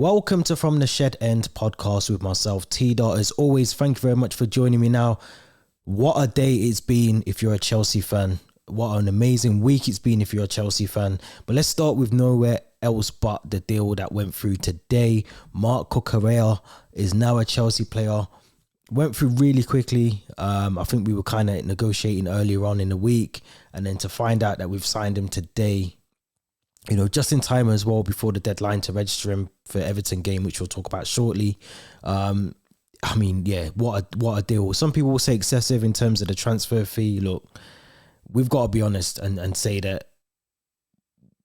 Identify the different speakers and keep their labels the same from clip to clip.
Speaker 1: Welcome to From the Shed End podcast with myself, T.Dot. As always, thank you very much for joining me now. What a day it's been if you're a Chelsea fan. What an amazing week it's been if you're a Chelsea fan. But let's start with nowhere else but the deal that went through today. Marc Cucurella is now a Chelsea player. Went through really quickly. I think we were kind of negotiating earlier on in the week. And then to find out that we've signed him today, you know, just in time as well before the deadline to register him for Everton game, which we'll talk about shortly. I mean, yeah, what a deal. Some people will say excessive in terms of the transfer fee. Look, we've got to be honest and say that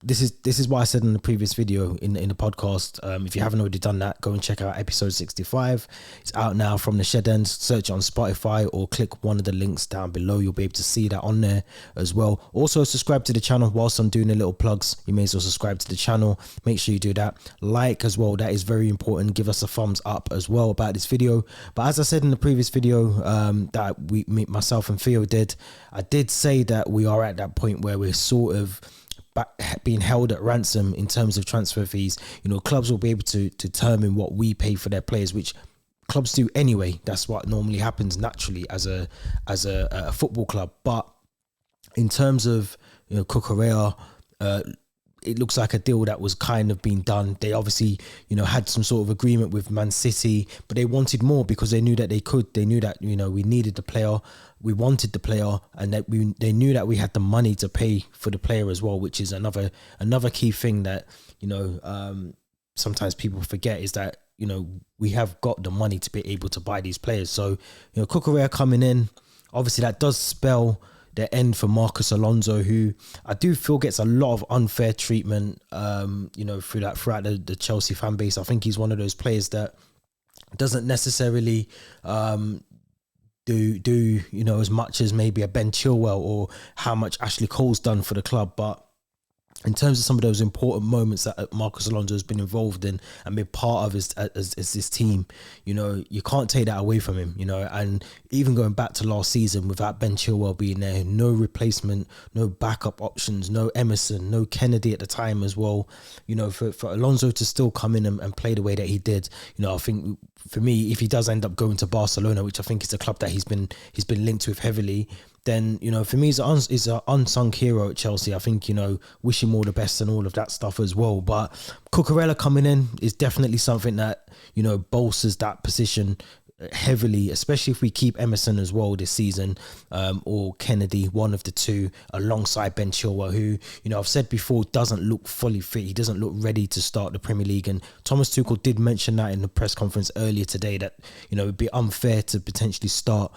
Speaker 1: this is what I said in the previous video in the podcast. If you haven't already done that, go and check out episode 65. It's out now from the Shed End. Search it on Spotify or click one of the links down below. You'll be able to see that on there as well. Also, subscribe to the channel whilst I'm doing the little plugs. You may as well subscribe to the channel. Make sure you do that. Like as well. That is very important. Give us a thumbs up as well about this video. But as I said in the previous video that myself and Theo did, I did say that we are at that point where we're sort of being held at ransom in terms of transfer fees. You know, clubs will be able to determine what we pay for their players, which clubs do anyway. That's what normally happens naturally as a football club. But in terms of, you know, Cucurella, it looks like a deal that was kind of being done. They obviously, you know, had some sort of agreement with Man City, but they wanted more because they knew that they could. They knew that, you know, we needed the player, we wanted the player, and that they knew that we had the money to pay for the player as well, which is another key thing that, you know, sometimes people forget is that, you know, we have got the money to be able to buy these players. So, you know, Cucurella coming in, obviously that does spell the end for Marcos Alonso, who I do feel gets a lot of unfair treatment, you know, throughout the Chelsea fan base. I think he's one of those players that doesn't necessarily do you know, as much as maybe a Ben Chilwell or how much Ashley Cole's done for the club. But in terms of some of those important moments that Marcos Alonso has been involved in and been part of as this team, you know, you can't take that away from him, you know. And even going back to last season without Ben Chilwell being there, no replacement, no backup options, no Emerson, no Kennedy at the time as well, you know, for Alonso to still come in and play the way that he did, you know, I think for me, if he does end up going to Barcelona, which I think is a club that he's been linked with heavily, then, you know, for me, he's an unsung hero at Chelsea. I think, you know, wish him all the best and all of that stuff as well. But Cucurella coming in is definitely something that, you know, bolsters that position heavily, especially if we keep Emerson as well this season, or Kennedy, one of the two, alongside Ben Chilwell, who, you know, I've said before, doesn't look fully fit. He doesn't look ready to start the Premier League. And Thomas Tuchel did mention that in the press conference earlier today, that, you know, it'd be unfair to potentially start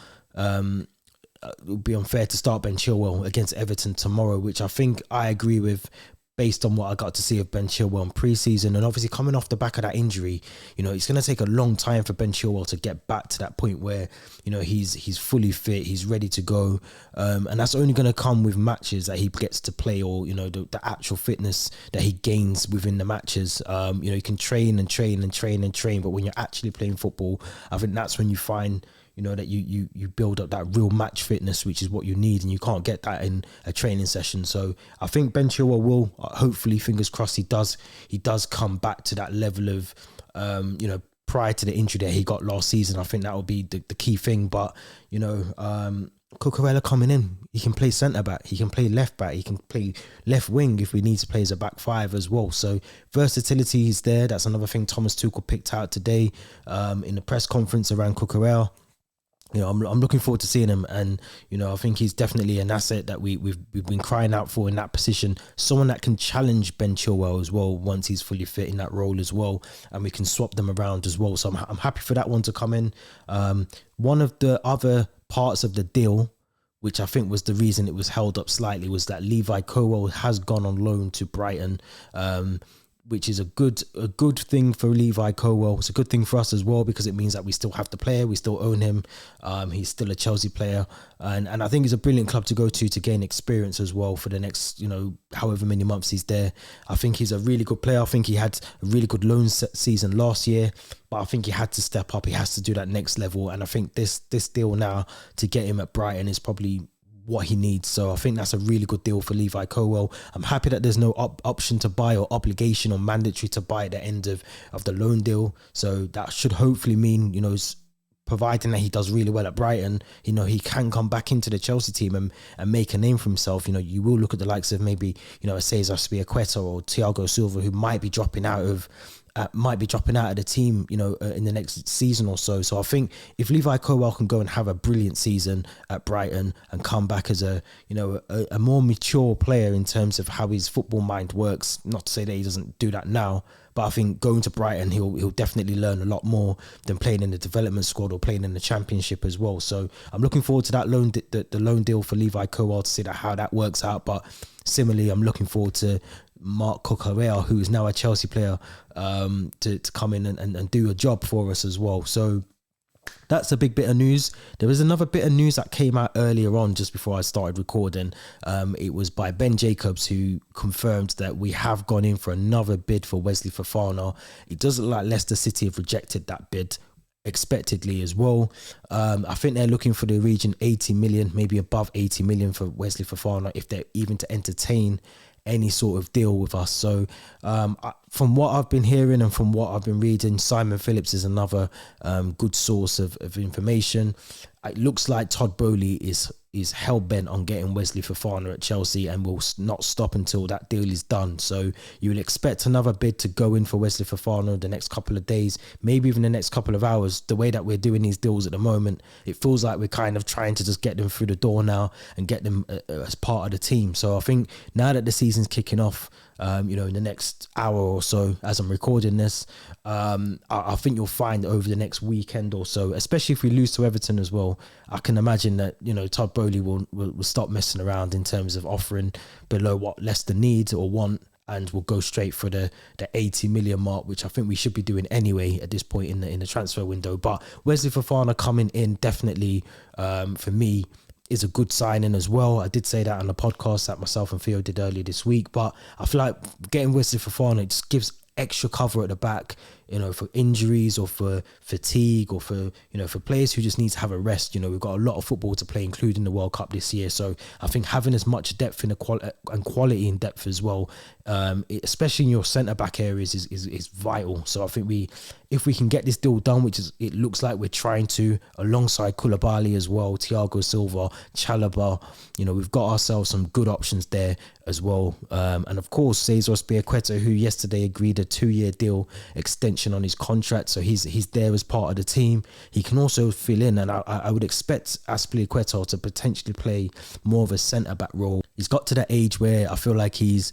Speaker 1: it would be unfair to start Ben Chilwell against Everton tomorrow, which I think I agree with based on what I got to see of Ben Chilwell in pre-season. And obviously coming off the back of that injury, you know, it's going to take a long time for Ben Chilwell to get back to that point where, you know, he's fully fit, he's ready to go. And that's only going to come with matches that he gets to play, or, you know, the actual fitness that he gains within the matches. You know, you can train, but when you're actually playing football, I think that's when you find, you know, that you build up that real match fitness, which is what you need, and you can't get that in a training session. So I think Ben Chilwell will, hopefully, fingers crossed, he does come back to that level of, you know, prior to the injury that he got last season. I think that will be the key thing. But, you know, Cucurella coming in, he can play centre back, he can play left back, he can play left wing if we need to play as a back five as well. So versatility is there. That's another thing Thomas Tuchel picked out today in the press conference around Cucurella. You know, I'm looking forward to seeing him, and, you know, I think he's definitely an asset that we've been crying out for in that position. Someone that can challenge Ben Chilwell as well once he's fully fit in that role as well, and we can swap them around as well. So I'm happy for that one to come in. One of the other parts of the deal, which I think was the reason it was held up slightly, was that Levi Colwill has gone on loan to Brighton. Which is a good thing for Levi Colwill. It's a good thing for us as well, because it means that we still have the player, we still own him. He's still a Chelsea player, and I think it's a brilliant club to go to gain experience as well for the next, you know, however many months he's there. I think he's a really good player. I think he had a really good loan season last year, but I think he had to step up. He has to do that next level, and I think this deal now to get him at Brighton is probably what he needs. So I think that's a really good deal for Levi Colwill. I'm happy that there's no option to buy or obligation or mandatory to buy at the end of the loan deal. So that should hopefully mean, you know, providing that he does really well at Brighton, you know, he can come back into the Chelsea team and make a name for himself. You know, you will look at the likes of maybe, you know, Cesar Azpilicueta or Thiago Silva, who might be dropping out of the team, you know, in the next season or so. So I think if Levi Colwill can go and have a brilliant season at Brighton and come back as a more mature player in terms of how his football mind works, not to say that he doesn't do that now, but I think going to Brighton, he'll definitely learn a lot more than playing in the development squad or playing in the Championship as well. So I'm looking forward to that the loan deal for Levi Colwill to see how that works out. But similarly, I'm looking forward to Marc Cucurella, who is now a Chelsea player, to come in and do a job for us as well. So that's a big bit of news. There was another bit of news that came out earlier on, just before I started recording. It was by Ben Jacobs, who confirmed that we have gone in for another bid for Wesley Fofana. It does look like Leicester City have rejected that bid, expectedly as well. I think they're looking for the region 80 million, maybe above 80 million for Wesley Fofana, if they're even to entertain any sort of deal with us. So from what I've been hearing and from what I've been reading, Simon Phillips is another good source of information. It looks like Todd Boehly is hell-bent on getting Wesley Fofana at Chelsea and will not stop until that deal is done. So you will expect another bid to go in for Wesley Fofana the next couple of days, maybe even the next couple of hours. The way that we're doing these deals at the moment, it feels like we're kind of trying to just get them through the door now and get them as part of the team. So I think now that the season's kicking off, you know, in the next hour or so, as I'm recording this, I think you'll find over the next weekend or so, especially if we lose to Everton as well, I can imagine that, you know, Todd Boehly will stop messing around in terms of offering below what Leicester needs or want, and we'll go straight for the 80 million mark, which I think we should be doing anyway at this point in the transfer window. But Wesley Fofana coming in definitely, for me, is a good signing as well. I did say that on the podcast that myself and Theo did earlier this week, but I feel like getting Wesley Fofana, it just gives extra cover at the back, you know, for injuries or for fatigue or for, you know, for players who just need to have a rest. You know, we've got a lot of football to play, including the World Cup this year. So I think having as much depth in the quality in depth as well, especially in your centre-back areas, is vital. So I think if we can get this deal done, which is, it looks like we're trying to, alongside Koulibaly as well, Thiago Silva, Chalobah, you know, we've got ourselves some good options there as well. And of course, Cesar Azpilicueta, who yesterday agreed a 2-year deal extension on his contract, so he's there as part of the team. He can also fill in, and I would expect Azpilicueta to potentially play more of a centre-back role. He's got to that age where I feel like he's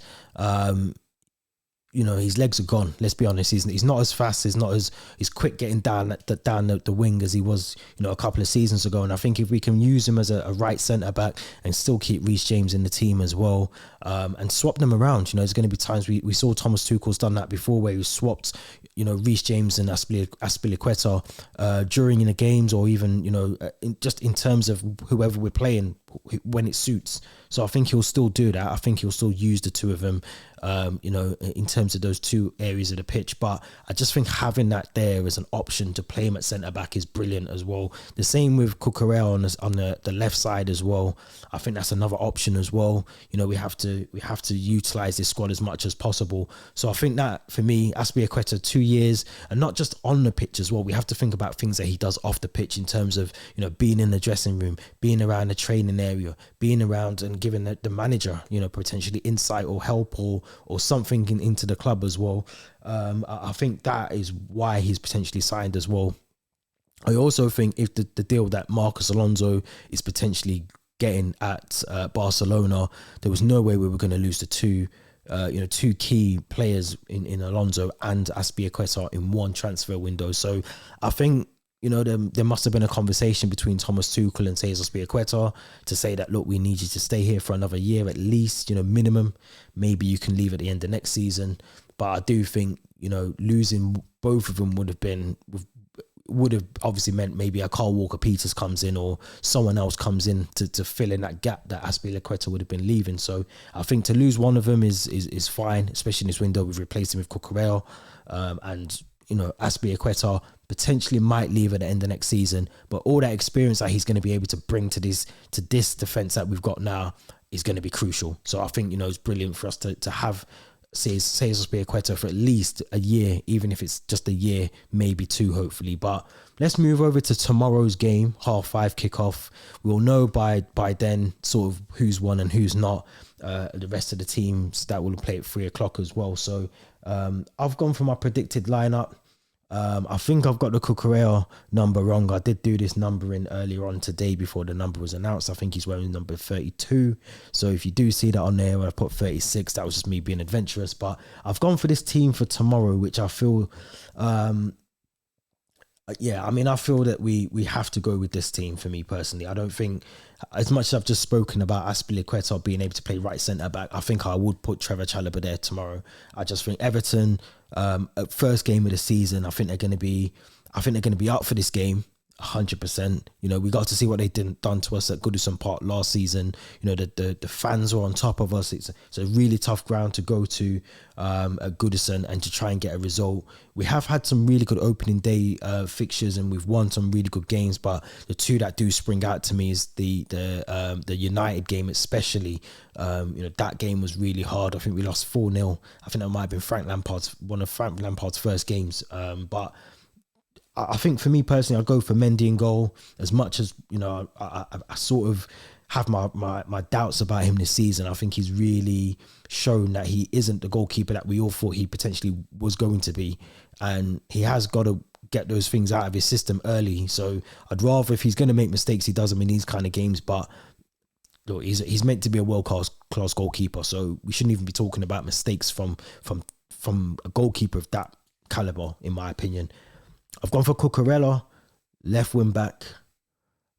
Speaker 1: you know, his legs are gone. Let's be honest. He's not as fast. He's not as quick getting down the wing as he was, you know, a couple of seasons ago. And I think if we can use him as a right centre back and still keep Reece James in the team as well, and swap them around, you know, there's going to be times we saw Thomas Tuchel's done that before, where he swapped, you know, Reece James and Azpilicueta during in the games, or even, you know, just in terms of whoever we're playing when it suits. So I think he'll still do that. I think he'll still use the two of them, you know, in terms of those two areas of the pitch. But I just think having that there as an option to play him at centre back is brilliant as well. The same with Cucurella on the left side as well. I think that's another option as well. You know, we have to utilise this squad as much as possible. So I think that for me, Azpilicueta, 2 years, and not just on the pitch as well. We have to think about things that he does off the pitch in terms of, you know, being in the dressing room, being around the training area, being around and giving the manager, you know, potentially insight or help or something into the club as well. I think that is why he's potentially signed as well. I also think if the deal that Marcos Alonso is potentially getting at Barcelona, there was no way we were going to lose the two key players in Alonso and Azpilicueta in one transfer window. So I think, you know, there must have been a conversation between Thomas Tuchel and Cesar Azpilicueta to say that, look, we need you to stay here for another year at least, you know, minimum. Maybe you can leave at the end of next season. But I do think, you know, losing both of them would have obviously meant maybe a Kyle Walker-Peters comes in or someone else comes in to fill in that gap that Azpilicueta would have been leaving. So I think to lose one of them is fine, especially in this window. We've replaced him with Cucurella, and, you know, Azpilicueta potentially might leave at the end of next season, but all that experience that he's going to be able to bring to this defense that we've got now is going to be crucial. So I think, it's brilliant for us to have Cesar Azpilicueta for at least a year, even if it's just a year, maybe two, hopefully. But let's move over to tomorrow's game, 5:30 kickoff. We'll know by then sort of who's won and who's not. The rest of the teams that will play at 3 o'clock as well. So I've gone for my predicted lineup. I think I've got the Cucurella number wrong. I did do this numbering earlier on today before the number was announced. I think he's wearing number 32. So if you do see that on there, when I put 36, that was just me being adventurous. But I've gone for this team for tomorrow, which I feel, I feel that we have to go with this team for me personally. I don't think, as much as I've just spoken about Azpilicueta being able to play right centre back, I think I would put Trevoh Chalobah there tomorrow. I just think Everton, first game of the season, I think they're going to be up for this game. 100%. We got to see what they done to us at Goodison Park last season. The fans were on top of us. It's a really tough ground to go to at Goodison and to try and get a result. We have had some really good opening day fixtures and we've won some really good games, but the two that do spring out to me is the United game especially. That game was really hard. I think we lost 4-0. I think that might have been one of Frank Lampard's first games. But I think for me personally, I'd go for Mendy in goal. As much as, I sort of have my doubts about him this season. I think he's really shown that he isn't the goalkeeper that we all thought he potentially was going to be. And he has got to get those things out of his system early. So I'd rather, if he's going to make mistakes, he does them in these kind of games. But look, he's meant to be a world-class goalkeeper. So we shouldn't even be talking about mistakes from a goalkeeper of that caliber, in my opinion. I've gone for Cucurella, left wing back,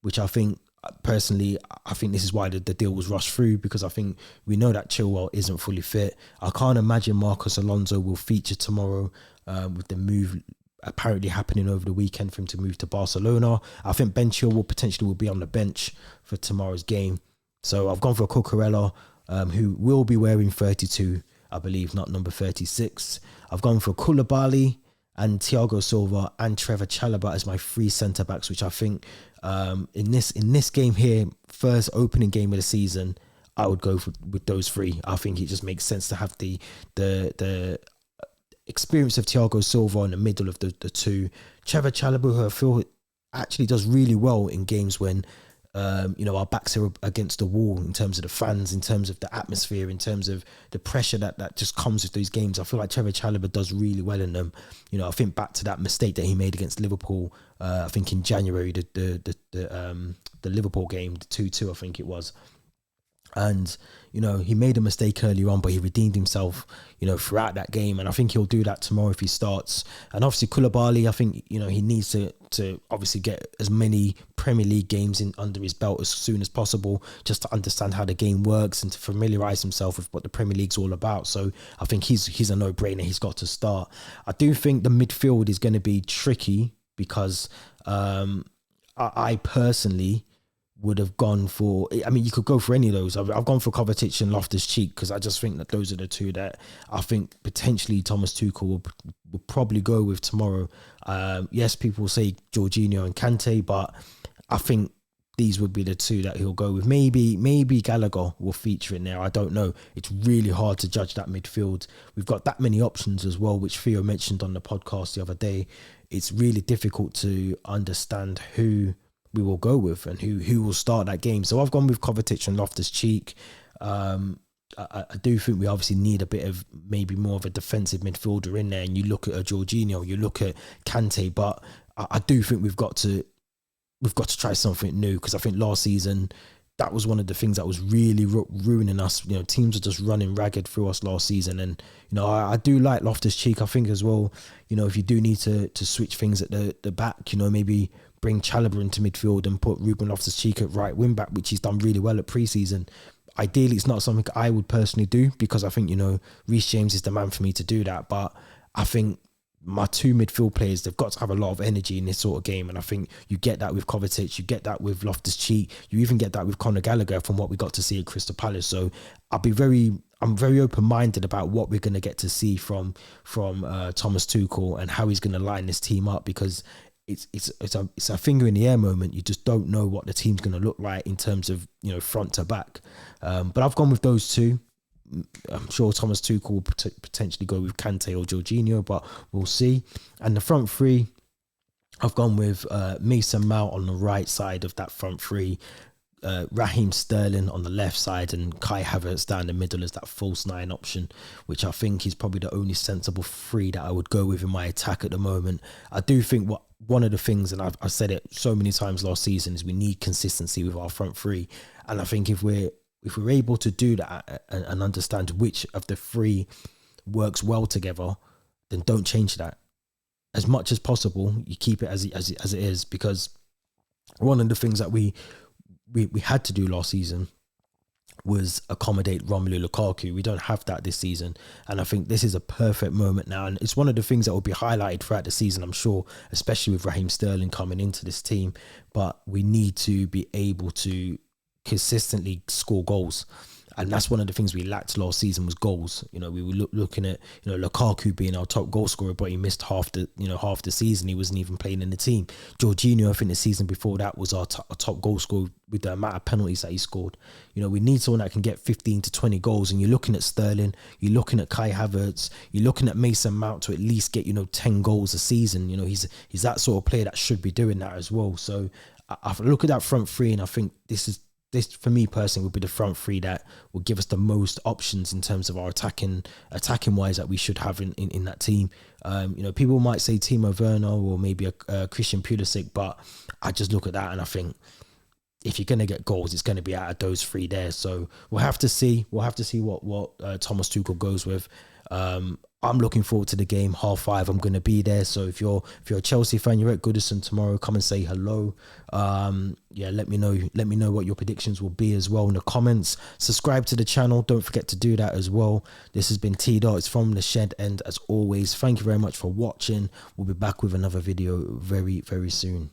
Speaker 1: which I think, personally, I think this is why the deal was rushed through, because I think we know that Chilwell isn't fully fit. I can't imagine Marcos Alonso will feature tomorrow with the move apparently happening over the weekend for him to move to Barcelona. I think Ben Chilwell potentially will be on the bench for tomorrow's game. So I've gone for Cucurella, who will be wearing 32, I believe, not number 36. I've gone for Koulibaly and Thiago Silva and Trevoh Chalobah as my three centre-backs, which I think in this game here, first opening game of the season, I would go with those three. I think it just makes sense to have the experience of Thiago Silva in the middle of the two. Trevoh Chalobah, who I feel actually does really well in games when our backs are against the wall, in terms of the fans, in terms of the atmosphere, in terms of the pressure that just comes with those games. I feel like Trevoh Chalobah does really well in them. I think back to that mistake that he made against Liverpool, I think in January, the Liverpool game, the 2-2, I think it was. And, he made a mistake early on, but he redeemed himself, throughout that game. And I think he'll do that tomorrow if he starts. And obviously Koulibaly, I think, he needs to obviously get as many Premier League games in under his belt as soon as possible, just to understand how the game works and to familiarise himself with what the Premier League's all about. So I think he's a no-brainer. He's got to start. I do think the midfield is going to be tricky because I personally would have gone for, you could go for any of those. I've gone for Kovacic and Loftus-Cheek because I just think that those are the two that I think potentially Thomas Tuchel will probably go with tomorrow. Yes, people will say Jorginho and Kante, but I think these would be the two that he'll go with. Maybe Gallagher will feature in there. I don't know. It's really hard to judge that midfield. We've got that many options as well, which Theo mentioned on the podcast the other day. It's really difficult to understand who we will go with and who will start that game. So I've gone with Kovacic and Loftus-Cheek. I do think we obviously need a bit of, maybe more of a defensive midfielder in there. And you look at a Jorginho, you look at Kante, but I do think we've got to try something new, because I think last season that was one of the things that was really ruining us. Teams are just running ragged through us last season. And, I do like Loftus-Cheek. I think as well, if you do need to switch things at the back, maybe bring Chalobah into midfield and put Ruben Loftus-Cheek at right wing back, which he's done really well at pre-season. Ideally, it's not something I would personally do, because I think, Reece James is the man for me to do that. But I think my two midfield players, they've got to have a lot of energy in this sort of game. And I think you get that with Kovacic, you get that with Loftus-Cheek, you even get that with Conor Gallagher from what we got to see at Crystal Palace. So I'll be very I'm very open-minded about what we're going to get to see from Thomas Tuchel and how he's going to line this team up, because it's a finger in the air moment. You just don't know what the team's going to look like in terms of, you know, front to back. But I've gone with those two. I'm sure Thomas Tuchel will potentially go with Kante or Jorginho, but we'll see. And the front three, I've gone with Mason Mount on the right side of that front three, Raheem Sterling on the left side, and Kai Havertz down the middle as that false nine option, which I think is probably the only sensible three that I would go with in my attack at the moment. I do think one of the things, and I've said it so many times last season, is we need consistency with our front three. And I think if we're able to do that and understand which of the three works well together, then don't change that. As much as possible, you keep it as it is, because one of the things that we had to do last season was accommodate Romelu Lukaku. We don't have that this season, and I think this is a perfect moment now, and it's one of the things that will be highlighted throughout the season, I'm sure, especially with Raheem Sterling coming into this team. But we need to be able to consistently score goals, and that's one of the things we lacked last season, was goals. You know, we were looking at, you know, Lukaku being our top goal scorer, but he missed half the season. He wasn't even playing in the team. Jorginho, I think the season before that, was our top goal scorer with the amount of penalties that he scored. You know, we need someone that can get 15 to 20 goals, and you're looking at Sterling, you're looking at Kai Havertz, you're looking at Mason Mount to at least get, you know, 10 goals a season. You know, he's that sort of player that should be doing that as well. So I look at that front three, and I think this for me personally would be the front three that will give us the most options in terms of our attacking wise that we should have in that team. You know, people might say Timo Werner or maybe a Christian Pulisic, but I just look at that and I think if you're going to get goals, it's going to be out of those three there. So we'll have to see what Thomas Tuchel goes with. I'm looking forward to the game. 5:30, I'm going to be there. So if you're a Chelsea fan, you're at Goodison tomorrow, come and say hello. Let me know what your predictions will be as well in the comments. Subscribe to the channel. Don't forget to do that as well. This has been T.Dot. It's from the Shed End as always. Thank you very much for watching. We'll be back with another video very, very soon.